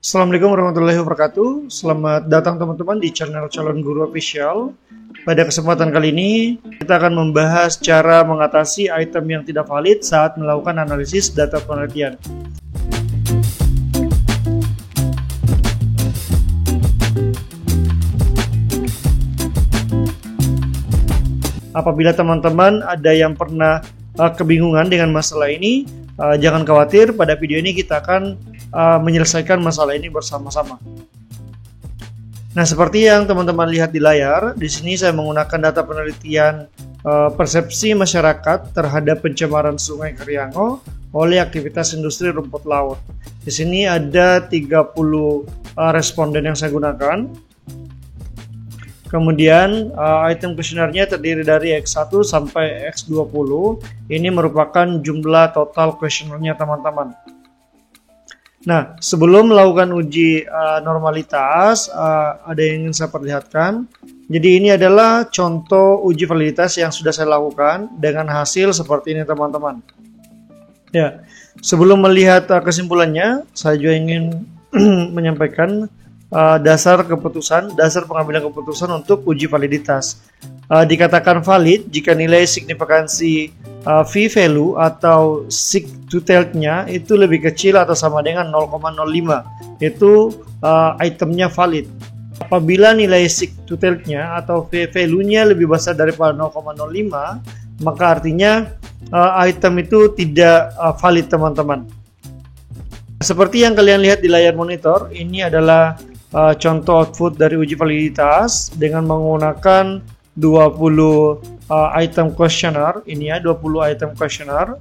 Assalamualaikum warahmatullahi wabarakatuh. Selamat datang teman-teman di channel Calon Guru Official. Pada kesempatan kali ini kita akan membahas cara mengatasi item yang tidak valid saat melakukan analisis data penelitian. Apabila teman-teman ada yang pernah kebingungan dengan masalah ini, jangan khawatir, pada video ini kita akan menyelesaikan masalah ini bersama-sama. Nah, seperti yang teman-teman lihat di layar, di sini saya menggunakan data penelitian persepsi masyarakat terhadap pencemaran Sungai Kriango oleh aktivitas industri rumput laut. Di sini ada 30 responden yang saya gunakan. Kemudian item kuesionernya terdiri dari X1 sampai X20. Ini merupakan jumlah total kuesionernya teman-teman. Nah, sebelum melakukan uji normalitas, ada yang ingin saya perlihatkan. Jadi ini adalah contoh uji validitas yang sudah saya lakukan dengan hasil seperti ini teman-teman. Ya, sebelum melihat kesimpulannya, saya juga ingin menyampaikan dasar pengambilan keputusan untuk uji validitas. Dikatakan valid jika nilai signifikansi v-value atau sig-to-tailed-nya itu lebih kecil atau sama dengan 0,05. Itu itemnya valid. Apabila nilai sig-to-tailed-nya atau v-value-nya lebih besar daripada 0,05, maka artinya item itu tidak valid teman-teman. Seperti yang kalian lihat di layar monitor, ini adalah contoh output dari uji validitas dengan menggunakan 20 item questionnaire. Ini ya, 20 item questionnaire.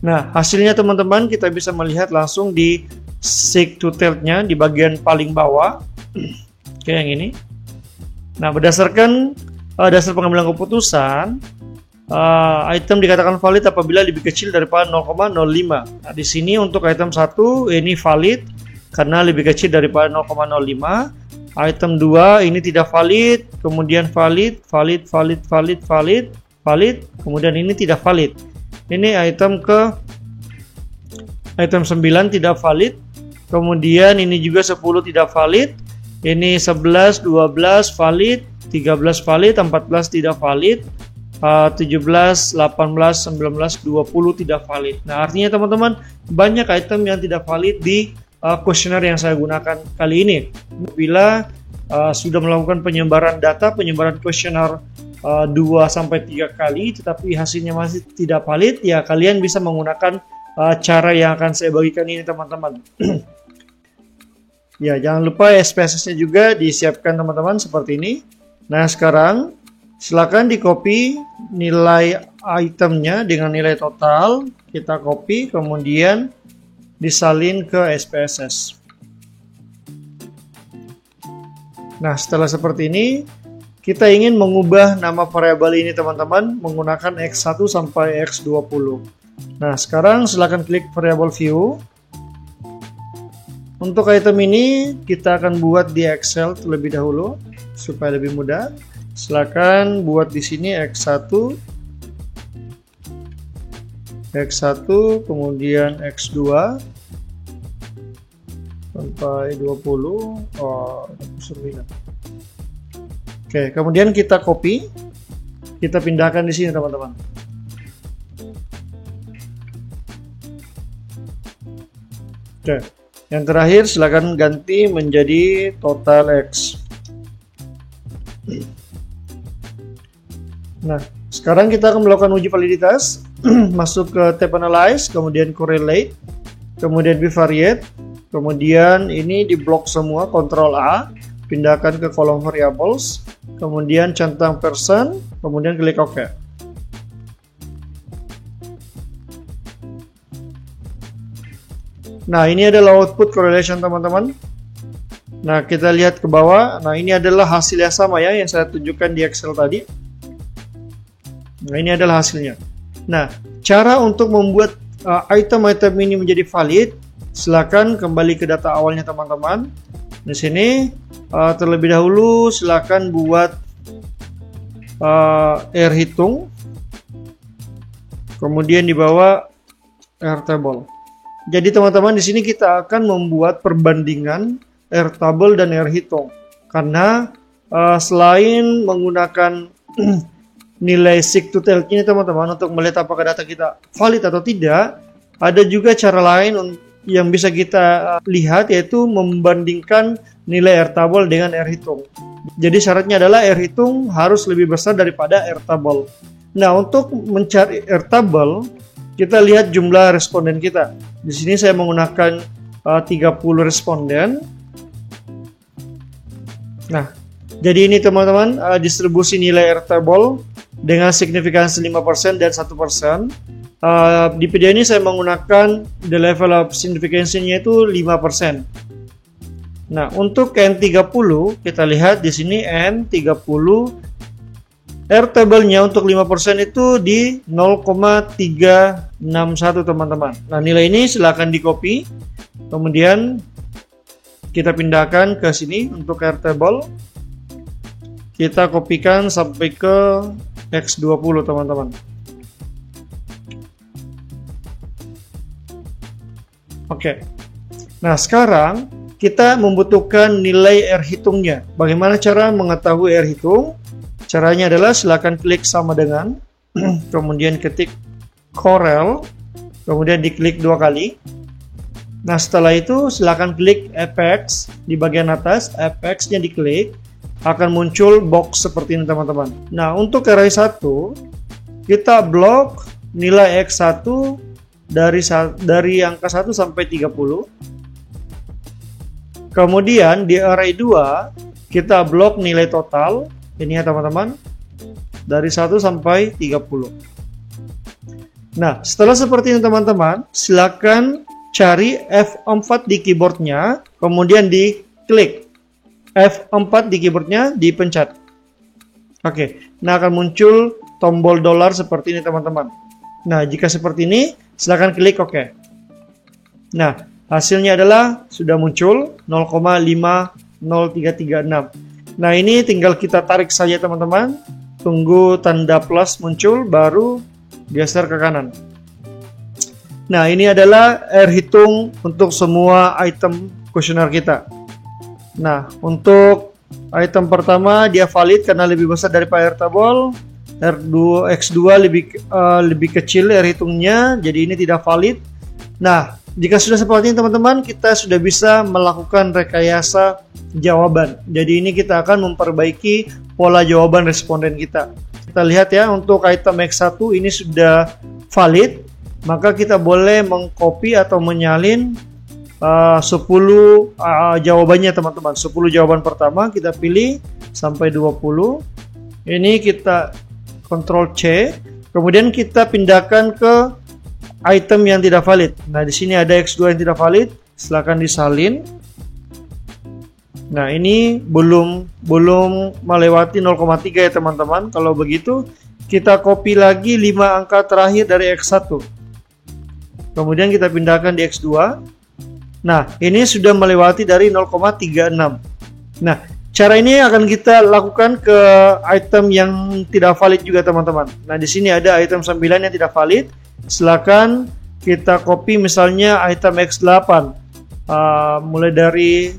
Nah, hasilnya teman-teman kita bisa melihat langsung di sig-to-tailed-nya di bagian paling bawah. Oke, yang ini. Nah, berdasarkan dasar pengambilan keputusan, item dikatakan valid apabila lebih kecil daripada 0,05. Nah, di sini untuk item 1 ini valid karena lebih kecil daripada 0,05. Item 2 ini tidak valid, kemudian valid, kemudian ini tidak valid. Ini item 9 tidak valid, kemudian ini juga 10 tidak valid, ini 11, 12 valid, 13 valid, 14 tidak valid, 17, 18, 19, 20 tidak valid. Nah, artinya teman-teman, banyak item yang tidak valid di kuesioner yang saya gunakan kali ini. Bila sudah melakukan penyebaran kuesioner 2-3 kali tetapi hasilnya masih tidak valid, ya kalian bisa menggunakan cara yang akan saya bagikan ini teman-teman. Ya, jangan lupa SPSS-nya juga disiapkan teman-teman seperti ini. Nah, sekarang silakan di copy nilai itemnya dengan nilai total, kita copy kemudian disalin ke SPSS. Nah, setelah seperti ini, kita ingin mengubah nama variabel ini teman-teman menggunakan X1 sampai X20. Nah, sekarang silakan klik variabel view. Untuk item ini kita akan buat di Excel terlebih dahulu supaya lebih mudah. Silakan buat di sini X1, kemudian X2 sampai 20, 29. Oke, kemudian kita copy, kita pindahkan di sini teman-teman. Oke, yang terakhir silakan ganti menjadi total X. Nah, sekarang kita akan melakukan uji validitas. Masuk ke tab Analyze, kemudian Correlate, kemudian Bivariate, kemudian ini di blok semua, Ctrl A, pindahkan ke kolom Variables, kemudian centang persen, kemudian klik OK. Nah, ini adalah output correlation teman-teman. Nah, kita lihat ke bawah. Nah, ini adalah hasil yang sama ya yang saya tunjukkan di Excel tadi. Nah, ini adalah hasilnya. Nah, cara untuk membuat item-item ini menjadi valid, silakan kembali ke data awalnya teman-teman. Di sini terlebih dahulu silakan buat R hitung, kemudian di bawah R table. Jadi teman-teman, di sini kita akan membuat perbandingan Airtable dan Airhitung. Karena selain menggunakan nilai seek to tell ini teman-teman untuk melihat apakah data kita valid atau tidak, ada juga cara lain yang bisa kita lihat, yaitu membandingkan nilai Airtable dengan Airhitung. Jadi syaratnya adalah Airhitung harus lebih besar daripada Airtable. Nah, untuk mencari Airtable, kita lihat jumlah responden kita. Di sini saya menggunakan 30 responden. Nah, jadi ini teman-teman distribusi nilai Airtable dengan signifikansi 5% dan 1%. Di video ini saya menggunakan the level of significance-nya itu 5%. Nah, untuk N30 kita lihat di sini N30 Airtable-nya untuk 5% itu di 0,361 teman-teman. Nah, nilai ini silakan di copy. Kemudian kita pindahkan ke sini untuk Airtable. Kita kopikan sampai ke X20 teman-teman. Oke. Nah, sekarang kita membutuhkan nilai Airhitungnya. Bagaimana cara mengetahui Airhitung? Caranya adalah silakan klik sama dengan, kemudian ketik Corel, kemudian diklik 2 kali. Nah, setelah itu silakan klik Apex di bagian atas, Apex-nya diklik, akan muncul box seperti ini teman-teman. Nah, untuk array 1, kita blok nilai X1 dari angka 1 sampai 30. Kemudian di array 2, kita blok nilai total. Ini ya teman-teman, dari 1 sampai 30. Nah, setelah seperti ini teman-teman, silakan cari F4 di keyboardnya, kemudian diklik. F4 di keyboardnya dipencet. Oke, nah akan muncul tombol $, seperti ini teman-teman. Nah, jika seperti ini, silakan klik OK. Nah, hasilnya adalah sudah muncul 0,50336. Nah, ini tinggal kita tarik saja teman-teman. Tunggu tanda plus muncul, baru geser ke kanan. Nah, ini adalah Airhitung untuk semua item kuesioner kita. Nah, untuk item pertama dia valid karena lebih besar daripada Airtable. X2 lebih kecil Airhitungnya, jadi ini tidak valid. Nah, jika sudah seperti ini teman-teman, kita sudah bisa melakukan rekayasa jawaban. Jadi ini kita akan memperbaiki pola jawaban responden kita. Kita lihat ya, untuk item X1 ini sudah valid, maka kita boleh mengcopy atau menyalin 10 jawabannya teman-teman. 10 jawaban pertama kita pilih sampai 20. Ini kita Ctrl C, kemudian kita pindahkan ke item yang tidak valid. Nah, di sini ada X2 yang tidak valid, silakan disalin. Nah, ini belum melewati 0,3 ya teman-teman. Kalau begitu, kita copy lagi 5 angka terakhir dari X1. Kemudian kita pindahkan di X2. Nah, ini sudah melewati dari 0,36. Nah, cara ini akan kita lakukan ke item yang tidak valid juga teman-teman. Nah, di sini ada item 9 yang tidak valid. Silakan kita copy misalnya item X8. Mulai dari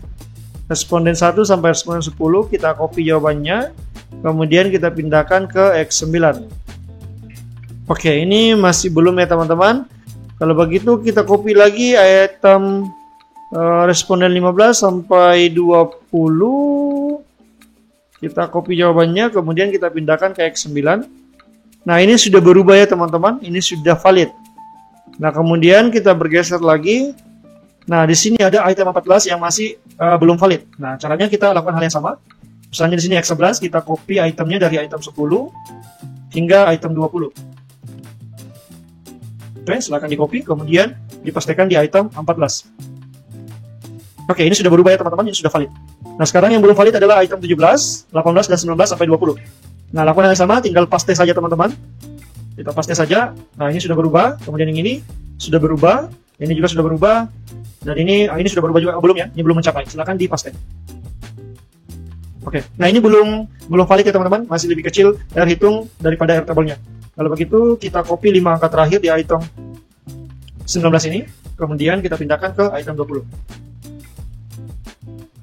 responden 1 sampai responden 10, kita copy jawabannya. Kemudian kita pindahkan ke X9. Oke, ini masih belum ya teman-teman. Kalau begitu kita copy lagi item responden 15 sampai 20. Kita copy jawabannya, kemudian kita pindahkan ke X9. Nah, ini sudah berubah ya teman-teman. Ini sudah valid. Nah, kemudian kita bergeser lagi. Nah, di sini ada item 14 yang masih belum valid. Nah, caranya kita lakukan hal yang sama. Misalnya di sini X11, kita copy itemnya dari item 10 hingga item 20. Oke, silakan di copy, kemudian dipastikan di item 14. Oke, ini sudah berubah ya teman-teman, ini sudah valid. Nah, sekarang yang belum valid adalah item 17, 18, dan 19 sampai 20. Nah, lakukan yang sama, tinggal paste saja teman-teman. Kita paste saja. Nah, ini sudah berubah, kemudian yang ini sudah berubah, ini juga sudah berubah, dan ini sudah berubah juga, belum ya, ini belum mencapai. Silakan di paste. Oke, nah ini belum valid ya teman-teman, masih lebih kecil Airhitung daripada Airtable-nya. Kalau begitu, kita copy 5 angka terakhir di item 19 ini, kemudian kita pindahkan ke item 20.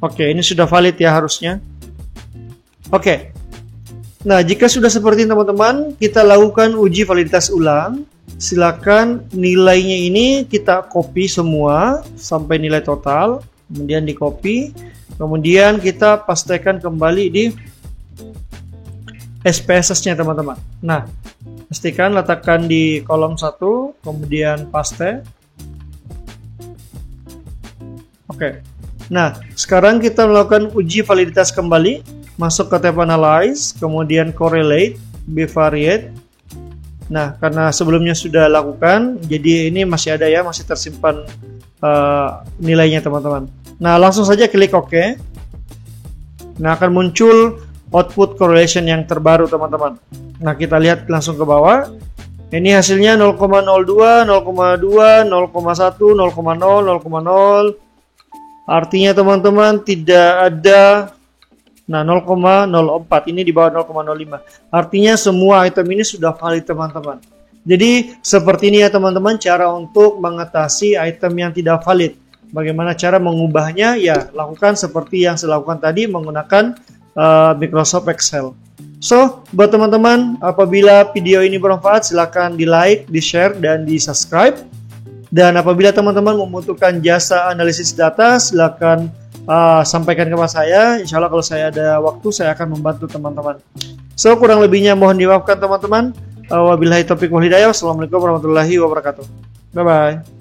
Oke, ini sudah valid ya harusnya. Oke. Nah, jika sudah seperti ini teman-teman, kita lakukan uji validitas ulang. Silakan nilainya ini kita copy semua sampai nilai total, kemudian di copy, kemudian kita pastekan kembali di SPSS-nya teman-teman. Nah, pastikan letakkan di kolom 1, kemudian paste. Oke. Nah, sekarang kita melakukan uji validitas kembali. Masuk ke tab Analyze, kemudian Correlate, Bivariate. Nah, karena sebelumnya sudah lakukan, jadi ini masih ada ya, masih tersimpan nilainya teman-teman. Nah, langsung saja klik OK. Nah, akan muncul output correlation yang terbaru teman-teman. Nah, kita lihat langsung ke bawah. Ini hasilnya 0,02, 0,2, 0,1, 0,0, 0,0. Artinya teman-teman tidak ada. Nah, 0,04 ini di bawah 0,05. Artinya semua item ini sudah valid teman-teman. Jadi seperti ini ya teman-teman cara untuk mengatasi item yang tidak valid. Bagaimana cara mengubahnya? Ya, lakukan seperti yang saya lakukan tadi menggunakan Microsoft Excel. So, buat teman-teman, apabila video ini bermanfaat, silakan di like, di share, dan di subscribe. Dan apabila teman-teman membutuhkan jasa analisis data, silakan sampaikan kepada saya. Insya Allah kalau saya ada waktu, saya akan membantu teman-teman. So, kurang lebihnya mohon dimaafkan teman-teman. Wabillahi taufiq wal hidayah. Wassalamualaikum warahmatullahi wabarakatuh. Bye-bye.